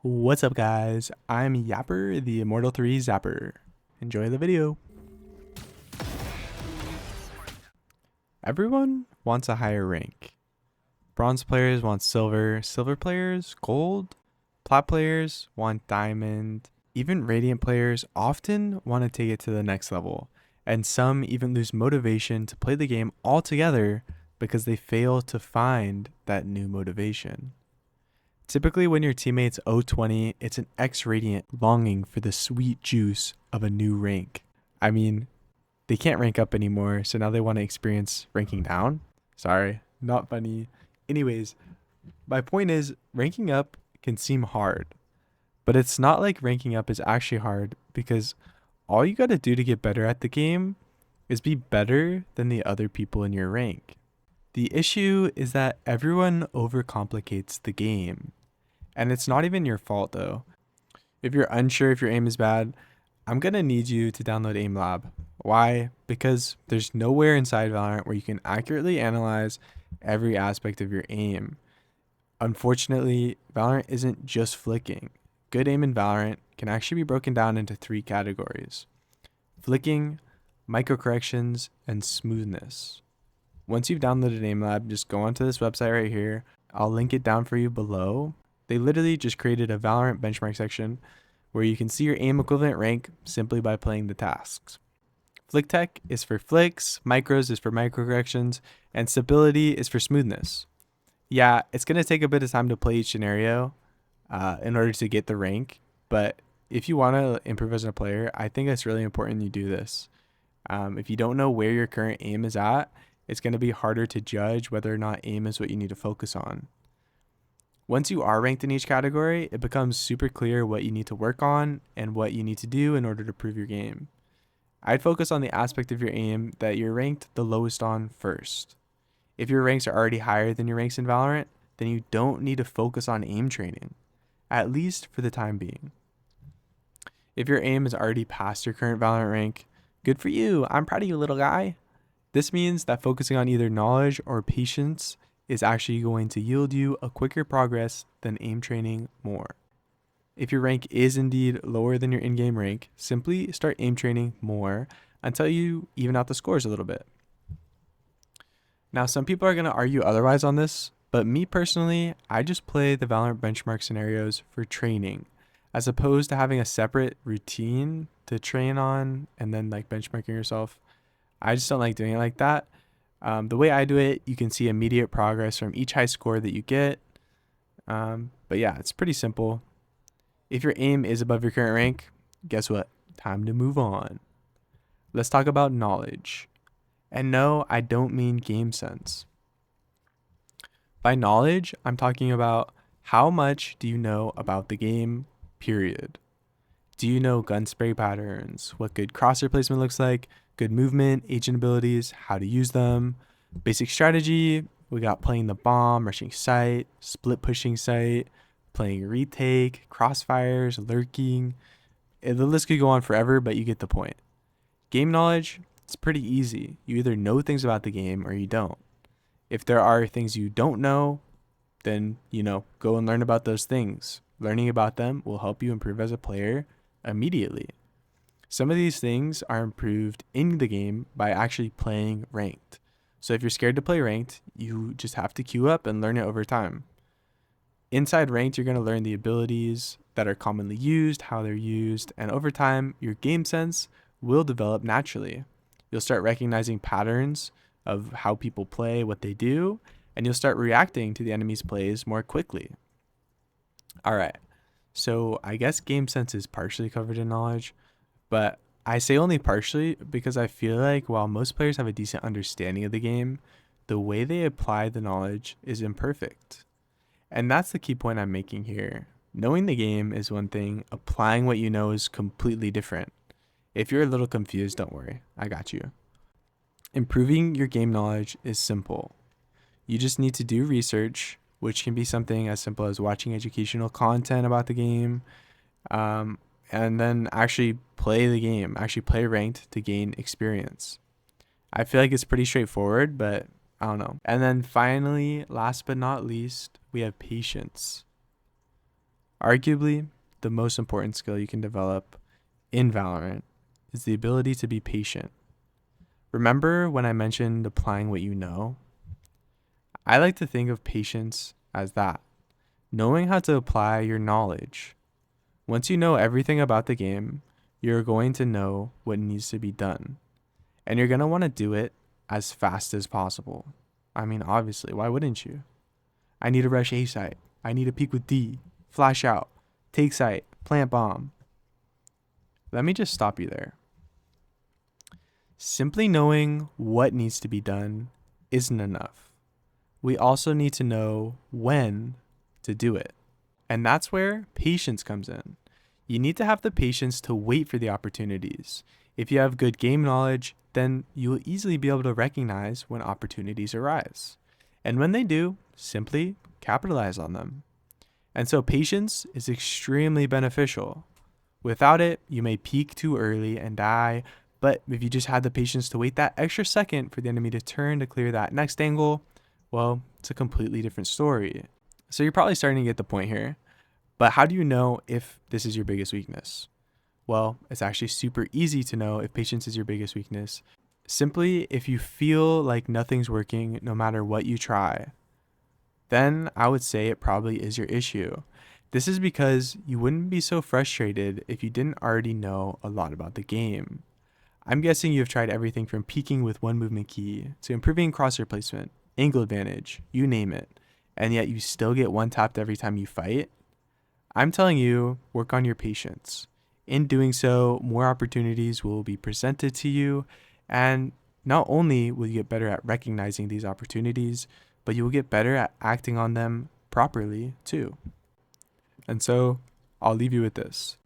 What's up, guys? I'm Yapper, the Immortal 3 Zapper. Enjoy the video. Everyone wants a higher rank. Bronze players want silver, silver players gold, plat players want diamond, even radiant players often want to take it to the next level, and some even lose motivation to play the game altogether because they fail to find that new motivation. Typically, when your teammate's 020, it's an X-Radiant longing for the sweet juice of a new rank. I mean, they can't rank up anymore, so now they want to experience ranking down? Sorry, not funny. Anyways, my point is, ranking up can seem hard, but it's not like ranking up is actually hard because all you gotta do to get better at the game is be better than the other people in your rank. The issue is that everyone overcomplicates the game. And it's not even your fault though. If you're unsure if your aim is bad, I'm gonna need you to download Aim Lab. Why? Because there's nowhere inside Valorant where you can accurately analyze every aspect of your aim. Unfortunately, Valorant isn't just flicking. Good aim in Valorant can actually be broken down into 3 categories: flicking, microcorrections, and smoothness. Once you've downloaded Aim Lab, just go onto this website right here. I'll link it down for you below. They literally just created a Valorant benchmark section where you can see your aim equivalent rank simply by playing the tasks. Flick Tech is for flicks, micros is for microcorrections, and stability is for smoothness. Yeah, it's going to take a bit of time to play each scenario in order to get the rank, but if you want to improve as a player, I think it's really important you do this. If you don't know where your current aim is at, it's going to be harder to judge whether or not aim is what you need to focus on. Once you are ranked in each category, it becomes super clear what you need to work on and what you need to do in order to improve your game. I'd focus on the aspect of your aim that you're ranked the lowest on first. If your ranks are already higher than your ranks in Valorant, then you don't need to focus on aim training, at least for the time being. If your aim is already past your current Valorant rank, good for you, I'm proud of you, little guy. This means that focusing on either knowledge or patience is actually going to yield you a quicker progress than aim training more. If your rank is indeed lower than your in-game rank, simply start aim training more until you even out the scores a little bit. Now, some people are going to argue otherwise on this, but me personally, I just play the Valorant benchmark scenarios for training, as opposed to having a separate routine to train on and then like benchmarking yourself. I just don't like doing it like that. The way I do it, you can see immediate progress from each high score that you get. But yeah, it's pretty simple. If your aim is above your current rank, guess what? Time to move on. Let's talk about knowledge. And no, I don't mean game sense. By knowledge, I'm talking about how much do you know about the game, period. Do you know gun spray patterns, what good crosshair placement looks like, good movement, agent abilities, how to use them, basic strategy? We got playing the bomb, rushing sight, split pushing sight, playing retake, crossfires, lurking. The list could go on forever, but you get the point. Game knowledge, it's pretty easy. You either know things about the game or you don't. If there are things you don't know, then, go and learn about those things. Learning about them will help you improve as a player immediately. Some of these things are improved in the game by actually playing ranked. So if you're scared to play ranked, you just have to queue up and learn it over time. Inside ranked, you're going to learn the abilities that are commonly used, how they're used, and over time, your game sense will develop naturally. You'll start recognizing patterns of how people play, what they do, and you'll start reacting to the enemy's plays more quickly. All right, so I guess game sense is partially covered in knowledge, but I say only partially because I feel like while most players have a decent understanding of the game, the way they apply the knowledge is imperfect. And that's the key point I'm making here. Knowing the game is one thing, applying what you know is completely different. If you're a little confused, don't worry, I got you. Improving your game knowledge is simple. You just need to do research, which can be something as simple as watching educational content about the game, and then actually play the game, actually play ranked to gain experience. I feel like it's pretty straightforward, but I don't know. And then finally, last but not least, we have patience. Arguably, the most important skill you can develop in Valorant is the ability to be patient. Remember when I mentioned applying what you know? I like to think of patience as that, knowing how to apply your knowledge. Once you know everything about the game, you're going to know what needs to be done. And you're going to want to do it as fast as possible. I mean, obviously, why wouldn't you? I need to rush A site. I need to peek with D. Flash out. Take site. Plant bomb. Let me just stop you there. Simply knowing what needs to be done isn't enough. We also need to know when to do it. And that's where patience comes in. You need to have the patience to wait for the opportunities. If you have good game knowledge, then you will easily be able to recognize when opportunities arise. And when they do, simply capitalize on them. And so patience is extremely beneficial. Without it, you may peak too early and die, but if you just had the patience to wait that extra second for the enemy to turn to clear that next angle, well, it's a completely different story. So you're probably starting to get the point here. But how do you know if this is your biggest weakness? Well, it's actually super easy to know if patience is your biggest weakness. Simply, if you feel like nothing's working no matter what you try, then I would say it probably is your issue. This is because you wouldn't be so frustrated if you didn't already know a lot about the game. I'm guessing you've tried everything from peeking with one movement key to improving crosshair placement, angle advantage, you name it, and yet you still get one tapped every time you fight. I'm telling you, work on your patience. In doing so, more opportunities will be presented to you, and not only will you get better at recognizing these opportunities, but you will get better at acting on them properly too. And so, I'll leave you with this.